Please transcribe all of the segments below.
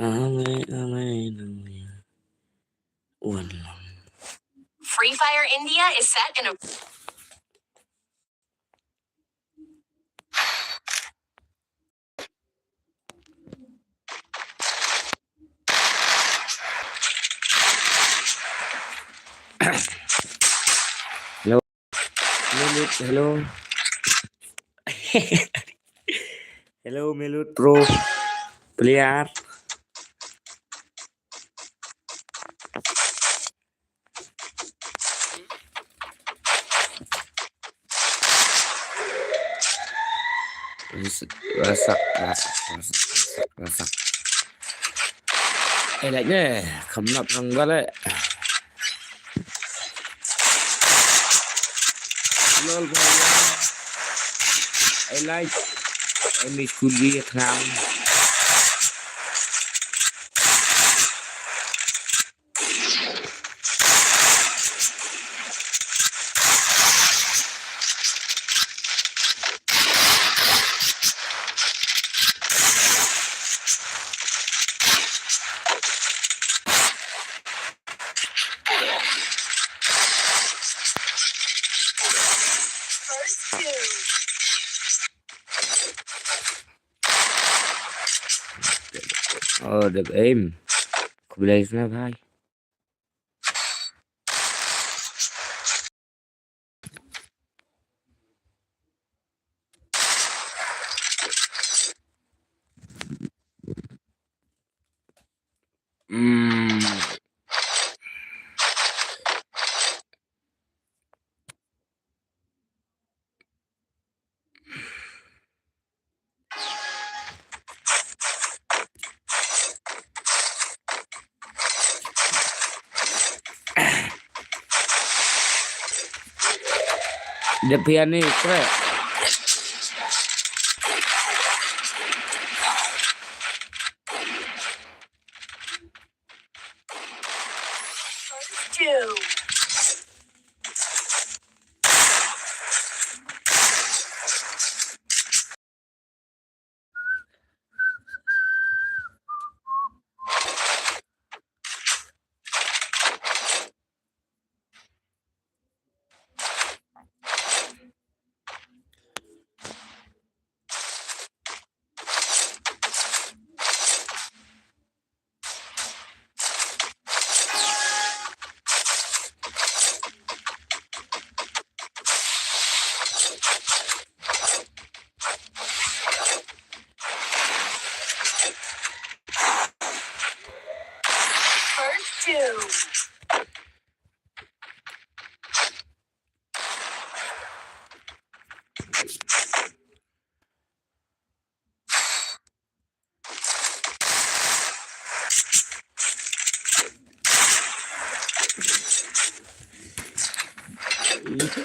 Free Fire India is set in a... Hello. Hello. Hello, Melut Pro player. Rasak. Enaknya kemnap enggak le. Lol I like any could be a clown. Được em cũng đây là hai đẹp hiền đi các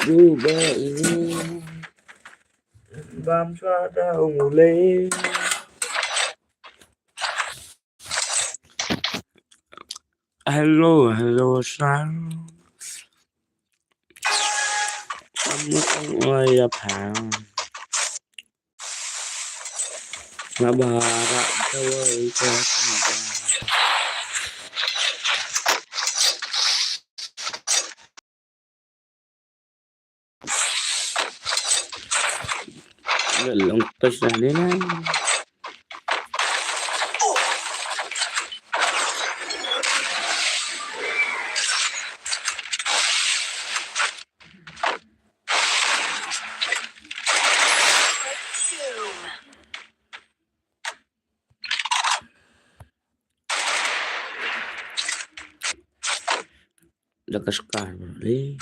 juga ini bám xoa đau ngủ lên hello sáng không ơi gặp hàng mà bà đã đâu ơi cho lòng tôi ra đến này udah kesukaan beli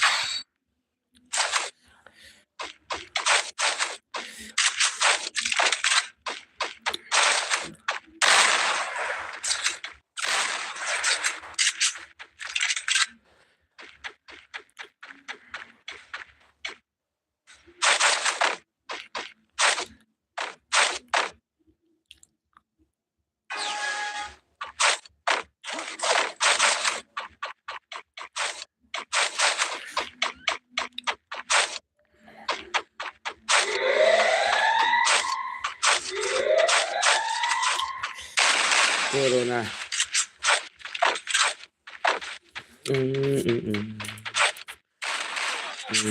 corona.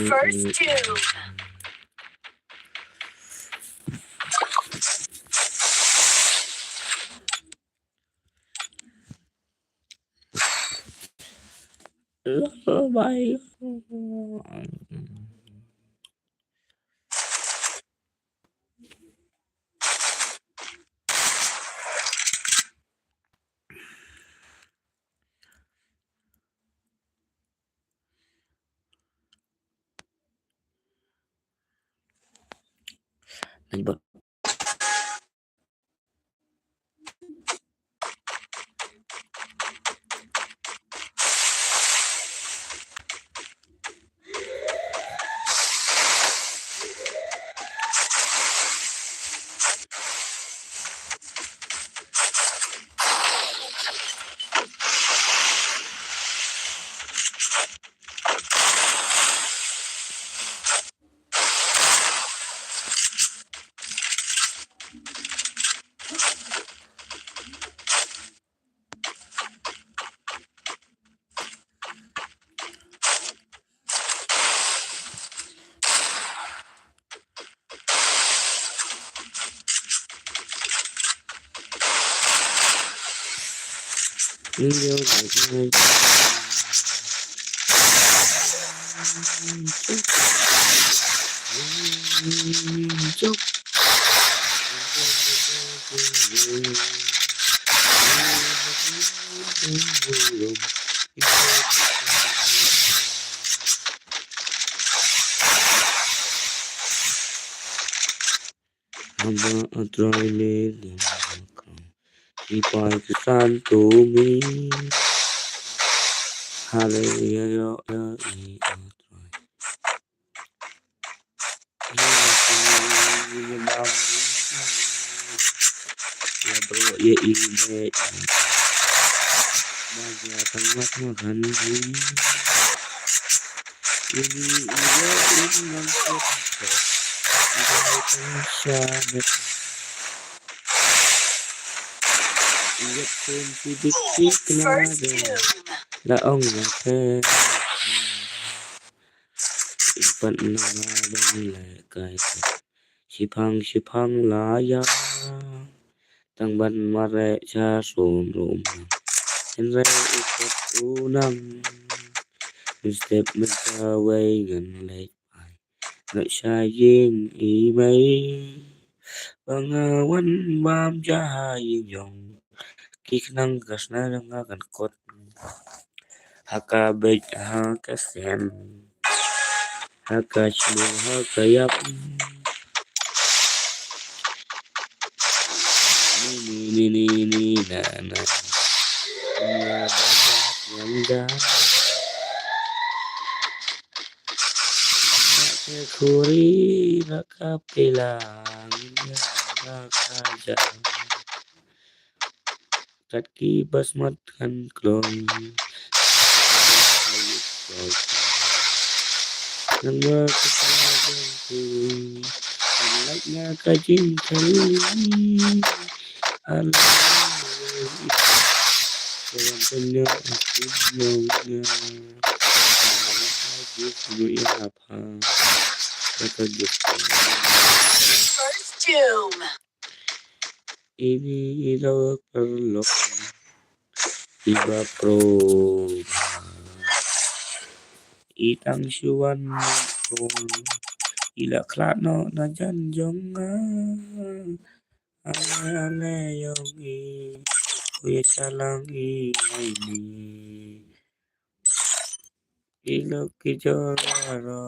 First two. Bye. Najba. Hamba atroile Ipai santo mi Hallelujah ya i atroi Ya bro ya ime Baga tangat makan ini iya imam kota Syamet Iya pun sidik First kenada two. Laong ngate Ipan nabang lekai Sipang laya Tang ban mare cha sum rum Hen re ikut unang Step menta way gần lệ Ngợi xa yên ý mấy Bằng wan bam cha yên dòng Kik nang kasna nga kan kot Haka bej haka sen Haka chmu haka yap Ni na na Ya banyak yang dah Kuri raka pilang Ya raka jang Kaki basmat kan klong Nang kesalahan ku Anaknya kajing kali Allah Dalam tanya aku maunya Lagi sebuah apa Kata gitu First two. Ini ilo perlu Iba pro Itang syuan Ila klano na janjong Ale yongi Kuya salang ini Ilo kijolaro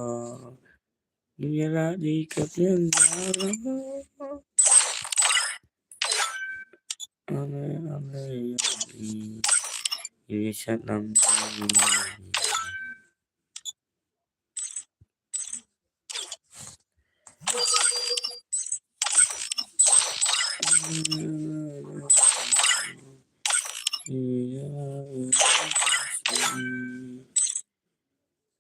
Nira di kepenjara Ale yongi Kuya salang ini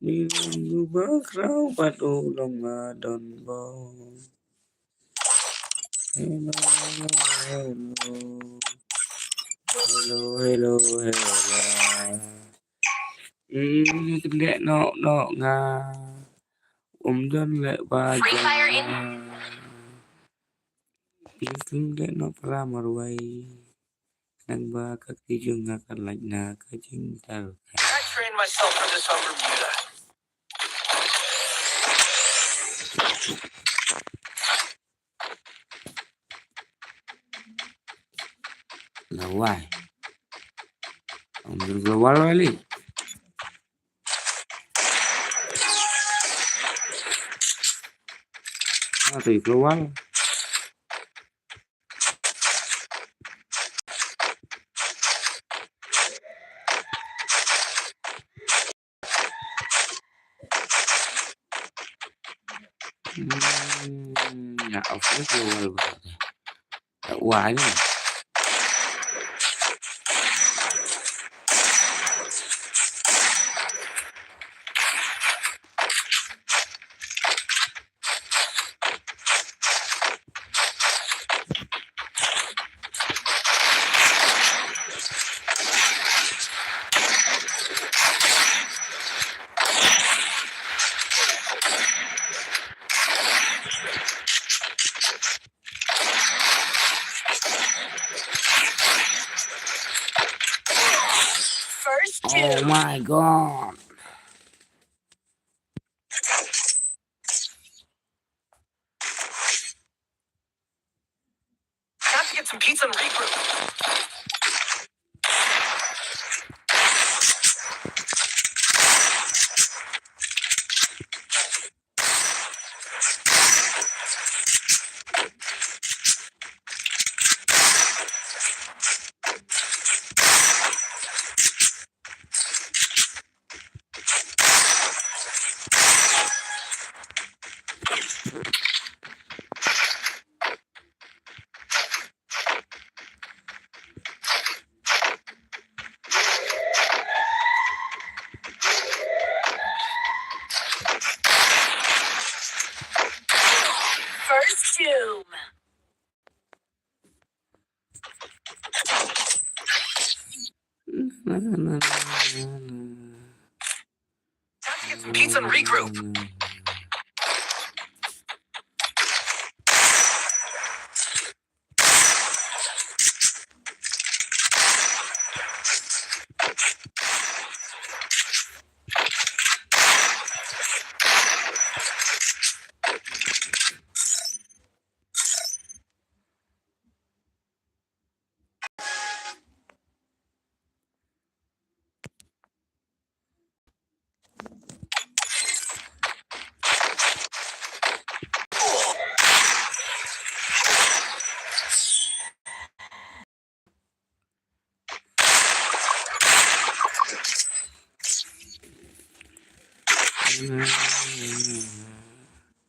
Nilunggu bakrau patulong ngadon bo Hello hello Tình lệ nọ nga dân lệ ba Tình lệ nọ pra marway Nang ba kakijung nga kalay na kajing taro I trained myself for this on Bermuda. Laway Ang global wali Tuy global Nga of global ba Wali First two. Oh my god Got to get some pizza and regroup. First two. Time to get some pizza and regroup.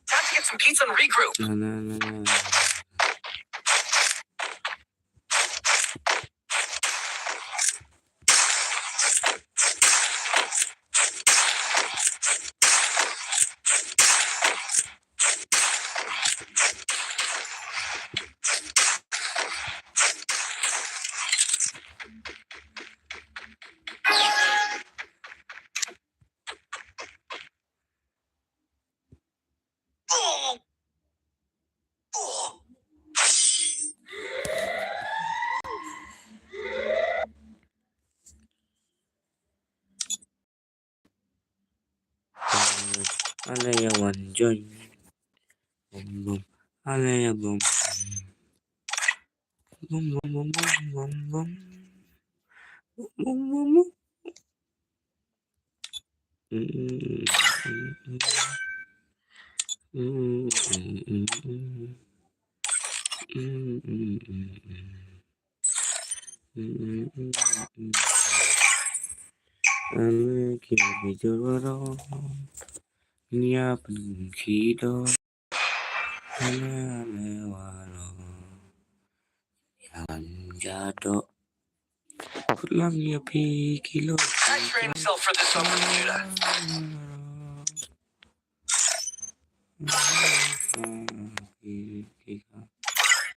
Time to get some pizza and regroup. Alaya one join Boom boom Alaya boom Boom boom boom boom boom Boom boom boom Anh kêu bị cho đó Nya bình khí đó Nya mẹ hòa đó Yan ra đó Phút lắm nhà pi kilo I trained myself for this on Bermuda.